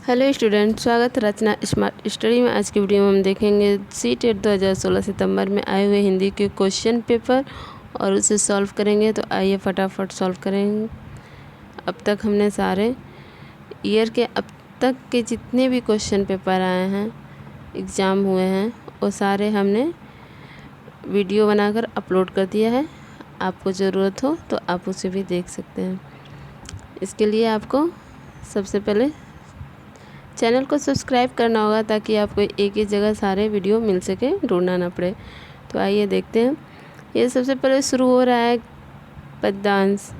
Hello student, स्वागत है रचना smart study में। आज की वीडियो में हम देखेंगे सीटेट 2016 सितंबर में आए हुए हिंदी के क्वेश्चन पेपर और उसे सॉल्व करेंगे। तो आइए फटाफट सॉल्व करेंगे। अब तक हमने सारे ईयर के अब तक के जितने भी क्वेश्चन पेपर आए हैं, एग्ज़ाम हुए हैं, वो सारे हमने वीडियो बनाकर अपलोड कर दिया है। आपको ज़रूरत हो तो आप उसे भी देख सकते हैं। इसके लिए आपको सबसे पहले चैनल को सब्सक्राइब करना होगा ताकि आपको एक ही जगह सारे वीडियो मिल सके, ढूंढना ना पड़े। तो आइए देखते हैं। ये सबसे पहले शुरू हो रहा है पद्यांश,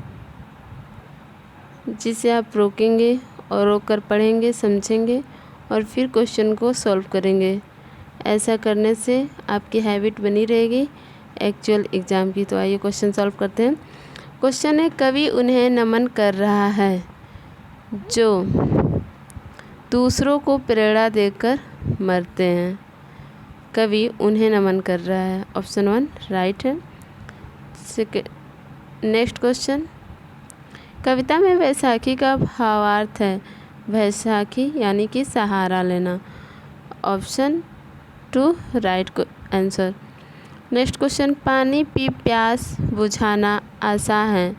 जिसे आप रोकेंगे और रोककर पढ़ेंगे, समझेंगे और फिर क्वेश्चन को सॉल्व करेंगे। ऐसा करने से आपकी हैबिट बनी रहेगी एक्चुअल एग्ज़ाम की। तो आइए क्वेश्चन सॉल्व करते हैं। क्वेश्चन है, कवि उन्हें नमन कर रहा है जो दूसरों को प्रेरणा देकर मरते हैं। कवि उन्हें नमन कर रहा है। ऑप्शन 1 राइट है। नेक्स्ट क्वेश्चन, कविता में वैशाखी का भावार्थ है वैशाखी यानी कि सहारा लेना। Option 2 right answer. Next question, पानी पी प्यास बुझाना आशा है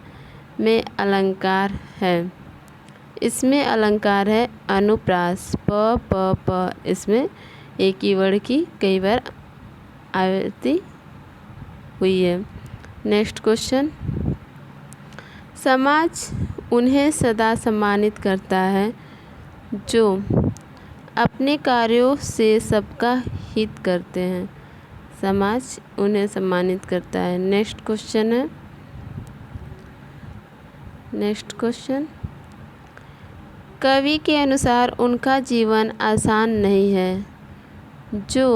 में अलंकार है। इसमें अलंकार है अनुप्रास। प इसमें एक ही वर्ड की कई बार आवृत्ति हुई है। नेक्स्ट क्वेश्चन, समाज उन्हें सदा सम्मानित करता है जो अपने कार्यों से सबका हित करते हैं। समाज उन्हें सम्मानित करता है। नेक्स्ट क्वेश्चन, कवि के अनुसार उनका जीवन आसान नहीं है जो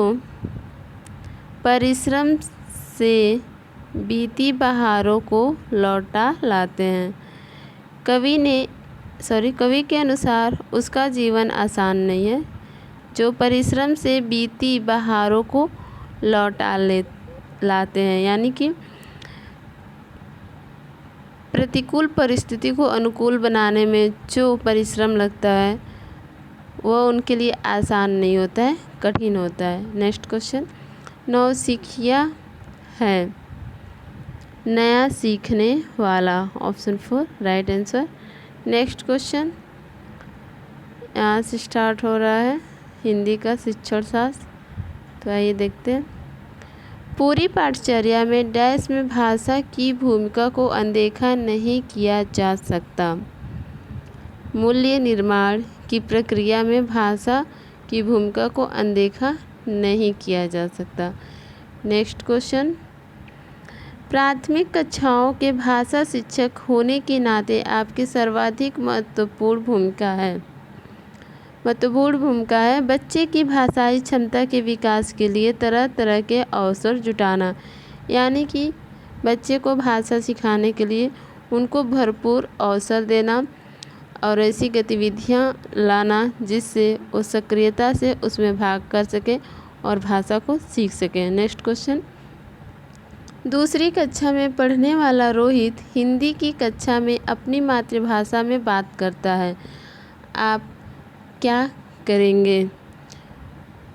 परिश्रम से बीती बहारों को लौटा लाते हैं। कवि के अनुसार उसका जीवन आसान नहीं है जो परिश्रम से बीती बहारों को लौटा लाते हैं, यानी कि प्रतिकूल परिस्थिति को अनुकूल बनाने में जो परिश्रम लगता है वह उनके लिए आसान नहीं होता है, कठिन होता है। नेक्स्ट क्वेश्चन, नौसिखिया है नया सीखने वाला। Option 4 right answer. Next question, यहाँ से स्टार्ट हो रहा है हिंदी का शिक्षण शास्त्र। तो आइए देखते हैं। पूरी पाठचर्या में डैश में भाषा की भूमिका को अनदेखा नहीं किया जा सकता। मूल्य निर्माण की प्रक्रिया में भाषा की भूमिका को अनदेखा नहीं किया जा सकता। नेक्स्ट क्वेश्चन, प्राथमिक कक्षाओं के भाषा शिक्षक होने के नाते आपकी सर्वाधिक महत्वपूर्ण भूमिका है बच्चे की भाषाई क्षमता के विकास के लिए तरह तरह के अवसर जुटाना, यानी कि बच्चे को भाषा सिखाने के लिए उनको भरपूर अवसर देना और ऐसी गतिविधियां लाना जिससे वो सक्रियता से उसमें भाग कर सके और भाषा को सीख सके। नेक्स्ट क्वेश्चन, दूसरी कक्षा में पढ़ने वाला रोहित हिंदी की कक्षा में अपनी मातृभाषा में बात करता है। आप क्या करेंगे?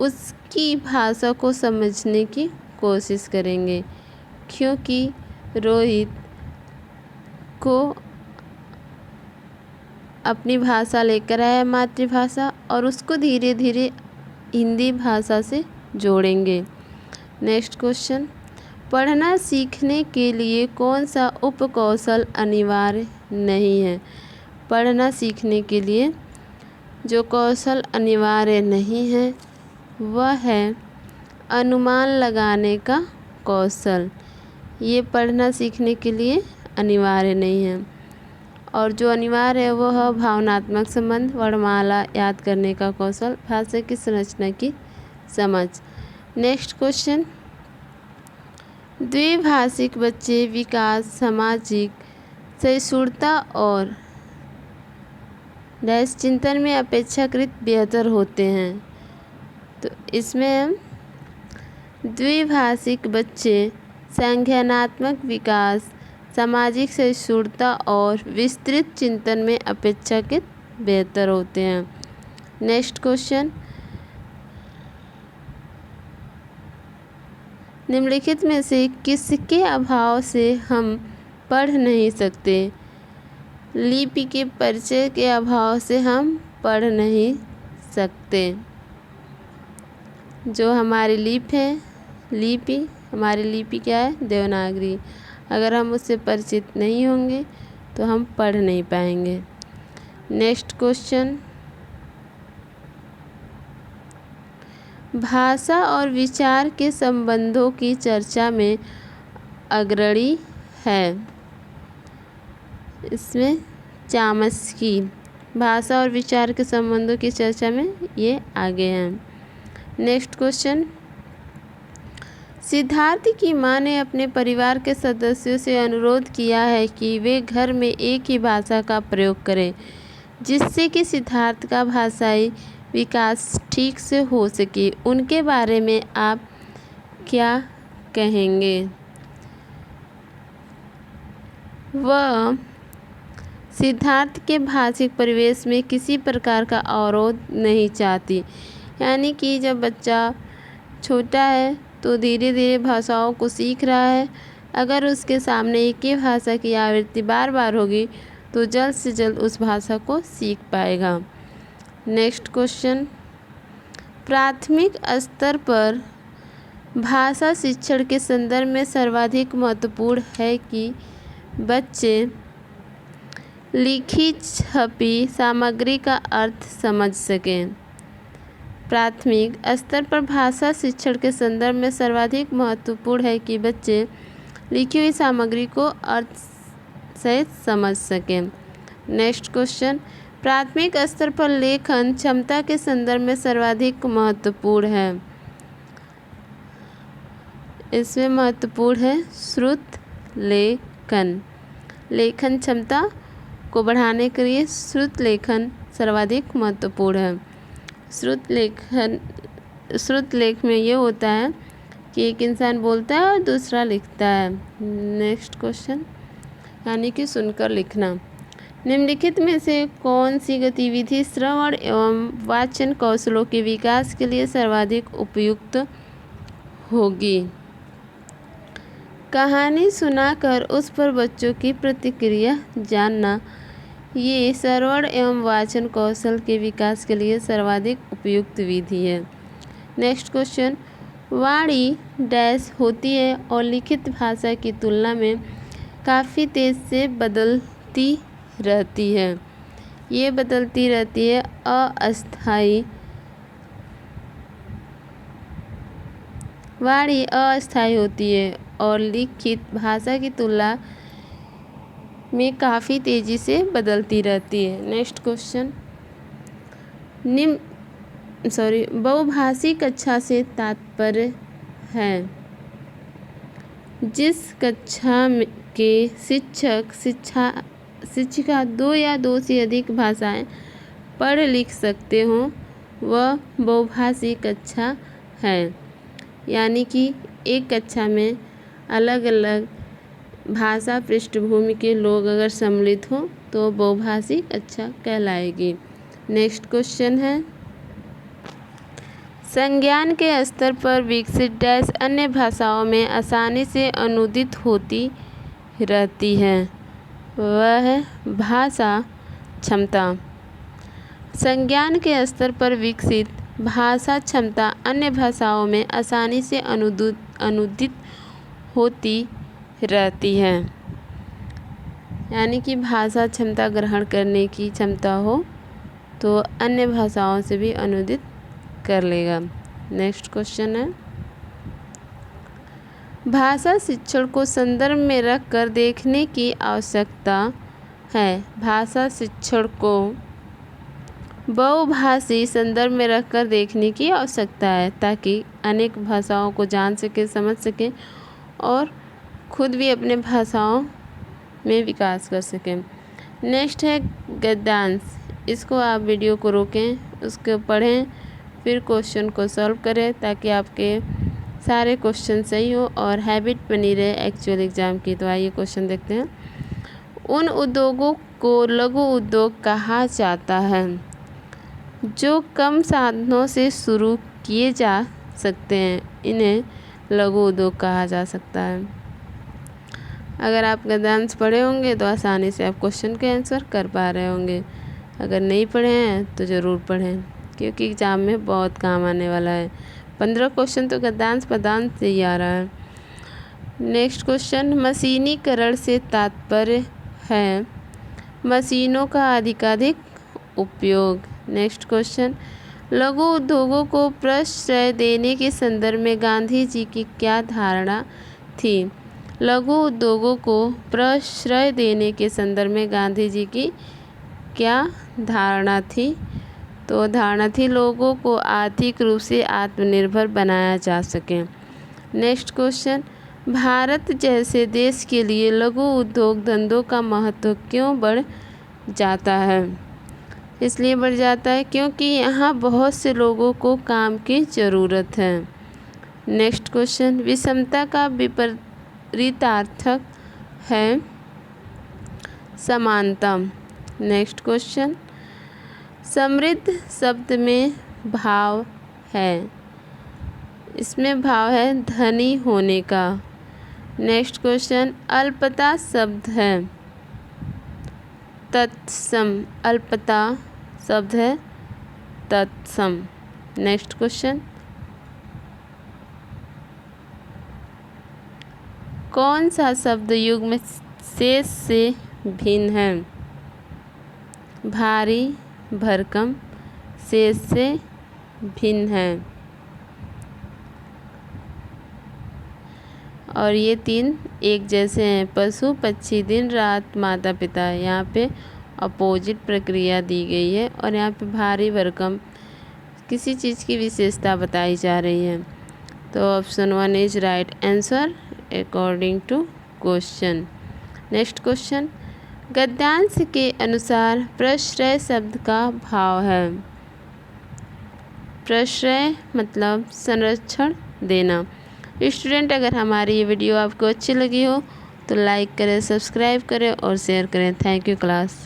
उसकी भाषा को समझने की कोशिश करेंगे, क्योंकि रोहित को अपनी भाषा लेकर आया मातृभाषा और उसको धीरे धीरे हिंदी भाषा से जोड़ेंगे। नेक्स्ट क्वेश्चन, पढ़ना सीखने के लिए कौन सा उपकौशल अनिवार्य नहीं है? पढ़ना सीखने के लिए जो कौशल अनिवार्य नहीं है वह है अनुमान लगाने का कौशल। ये पढ़ना सीखने के लिए अनिवार्य नहीं है। और जो अनिवार्य है वह है भावनात्मक संबंध, वर्णमाला याद करने का कौशल, भाषा की संरचना की समझ। नेक्स्ट क्वेश्चन, द्विभाषिक बच्चे विकास, सामाजिक सहिष्णुता और डैश चिंतन में अपेक्षाकृत बेहतर होते हैं। तो इसमें हम द्विभाषिक बच्चे संज्ञानात्मक विकास, सामाजिक सहिष्णुता और विस्तृत चिंतन में अपेक्षाकृत बेहतर होते हैं। नेक्स्ट क्वेश्चन, निम्नलिखित में से किसके अभाव से हम पढ़ नहीं सकते? लिपि के परिचय के अभाव से हम पढ़ नहीं सकते। जो हमारी हमारी लिपि क्या है? देवनागरी। अगर हम उससे परिचित नहीं होंगे तो हम पढ़ नहीं पाएंगे। नेक्स्ट क्वेश्चन, भाषा और विचार के संबंधों की चर्चा में अग्रणी है। इसमें चामस्की भाषा और विचार के संबंधों की चर्चा में ये आगे हैं। नेक्स्ट क्वेश्चन, सिद्धार्थ की माँ ने अपने परिवार के सदस्यों से अनुरोध किया है कि वे घर में एक ही भाषा का प्रयोग करें, जिससे कि सिद्धार्थ का भाषाई विकास ठीक से हो सके। उनके बारे में आप क्या कहेंगे? वह सिद्धार्थ के भाषिक परिवेश में किसी प्रकार का अवरोध नहीं चाहती। यानी कि जब बच्चा छोटा है तो धीरे धीरे भाषाओं को सीख रहा है। अगर उसके सामने एक ही भाषा की आवृत्ति बार बार होगी तो जल्द से जल्द उस भाषा को सीख पाएगा। नेक्स्ट क्वेश्चन, प्राथमिक स्तर पर भाषा शिक्षण के संदर्भ में सर्वाधिक महत्वपूर्ण है कि बच्चे लिखी छपी सामग्री का अर्थ समझ सकें। प्राथमिक स्तर पर भाषा शिक्षण के संदर्भ में सर्वाधिक महत्वपूर्ण है कि बच्चे लिखी हुई सामग्री को अर्थ सहित समझ सकें। नेक्स्ट क्वेश्चन, प्राथमिक स्तर पर लेखन क्षमता के संदर्भ में सर्वाधिक महत्वपूर्ण है। इसमें महत्वपूर्ण है श्रुत लेखन। लेखन क्षमता को बढ़ाने के लिए श्रुत लेखन सर्वाधिक महत्वपूर्ण है। श्रुत लेख में ये होता है कि एक इंसान बोलता है और दूसरा लिखता है। नेक्स्ट क्वेश्चन, यानी कि सुनकर लिखना। निम्नलिखित में से कौन सी गतिविधि श्रवण एवं वाचन कौशलों के विकास के लिए सर्वाधिक उपयुक्त होगी? कहानी सुनाकर उस पर बच्चों की प्रतिक्रिया जानना ये श्रवण एवं वाचन कौशल के विकास के लिए सर्वाधिक उपयुक्त विधि है। नेक्स्ट क्वेश्चन, वाणी डैश होती है और लिखित भाषा की तुलना में काफ़ी तेज़ से बदलती रहती है। ये बदलती रहती है अस्थायी। वाणी अस्थायी होती है और लिखित भाषा की तुलना में काफ़ी तेज़ी से बदलती रहती है। नेक्स्ट क्वेश्चन, बहुभाषी कक्षा से तात्पर्य है जिस कक्षा के शिक्षिका 2 या 2 से अधिक भाषाएं पढ़ लिख सकते हों वह बहुभाषी कक्षा है। यानी कि एक कक्षा में अलग अलग भाषा पृष्ठभूमि के लोग अगर सम्मिलित हों तो बहुभाषी कक्षा कहलाएगी। नेक्स्ट क्वेश्चन है, संज्ञान के स्तर पर विकसित डैश अन्य भाषाओं में आसानी से अनुदित होती रहती है। वह है भाषा क्षमता। संज्ञान के स्तर पर विकसित भाषा क्षमता अन्य भाषाओं में आसानी से अनुदित होती रहती है। यानी कि भाषा क्षमता ग्रहण करने की क्षमता हो तो अन्य भाषाओं से भी अनुदित कर लेगा। नेक्स्ट क्वेश्चन है, भाषा शिक्षण को संदर्भ में रख कर देखने की आवश्यकता है। भाषा शिक्षण को बहुभाषी संदर्भ में रख कर देखने की आवश्यकता है ताकि अनेक भाषाओं को जान सके, समझ सकें और खुद भी अपने भाषाओं में विकास कर सकें। नेक्स्ट है गद्यांश। इसको आप वीडियो को रोकें, उसको पढ़ें, फिर क्वेश्चन को सॉल्व करें ताकि आपके सारे क्वेश्चन सही हो और हैबिट बनी रहे एक्चुअल एग्ज़ाम की। तो आइए क्वेश्चन देखते हैं। उन उद्योगों को लघु उद्योग कहा जाता है। जो कम साधनों से शुरू किए जा सकते हैं इन्हें लघु उद्योग कहा जा सकता है। अगर आप गद्यांश पढ़े होंगे तो आसानी से आप क्वेश्चन के आंसर कर पा रहे होंगे। अगर नहीं पढ़े हैं तो ज़रूर पढ़ें, क्योंकि एग्ज़ाम में बहुत काम आने वाला है। 15 क्वेश्चन तो गद्यांश पदांश से ही आ रहा है। नेक्स्ट क्वेश्चन, मशीनीकरण से तात्पर्य है मशीनों का अधिकाधिक उपयोग। नेक्स्ट क्वेश्चन, लघु उद्योगों को प्रश्रय देने के संदर्भ में गांधी जी की क्या धारणा थी। लघु उद्योगों को प्रश्रय देने के संदर्भ में गांधी जी की क्या धारणा थी। तो धारणा थी लोगों को आर्थिक रूप से आत्मनिर्भर बनाया जा सके। नेक्स्ट क्वेश्चन, भारत जैसे देश के लिए लघु उद्योग धंधों का महत्व क्यों बढ़ जाता है। इसलिए बढ़ जाता है क्योंकि यहाँ बहुत से लोगों को काम की ज़रूरत है। नेक्स्ट क्वेश्चन, विषमता का विपरीतार्थक है समानता। नेक्स्ट क्वेश्चन, समृद्ध शब्द में भाव है, इसमें भाव है धनी होने का। नेक्स्ट क्वेश्चन, अल्पता शब्द है तत्सम, अल्पता शब्द है तत्सम। नेक्स्ट क्वेश्चन, कौन सा शब्द युग्म शेष से भिन्न है। भारी भरकम शेष से भिन्न है। और ये तीन एक जैसे हैं। पशु पक्षी दिन रात माता पिता, यहाँ पे अपोजिट प्रक्रिया दी गई है। और यहाँ पे भारी भरकम किसी चीज़ की विशेषता बताई जा रही है। तो option 1 is right answer according to question. Next question, गद्यांश के अनुसार प्रश्रय शब्द का भाव है। प्रश्रय मतलब संरक्षण देना। स्टूडेंट, अगर हमारी ये वीडियो आपको अच्छी लगी हो तो लाइक करें, सब्सक्राइब करें और शेयर करें। Thank you class.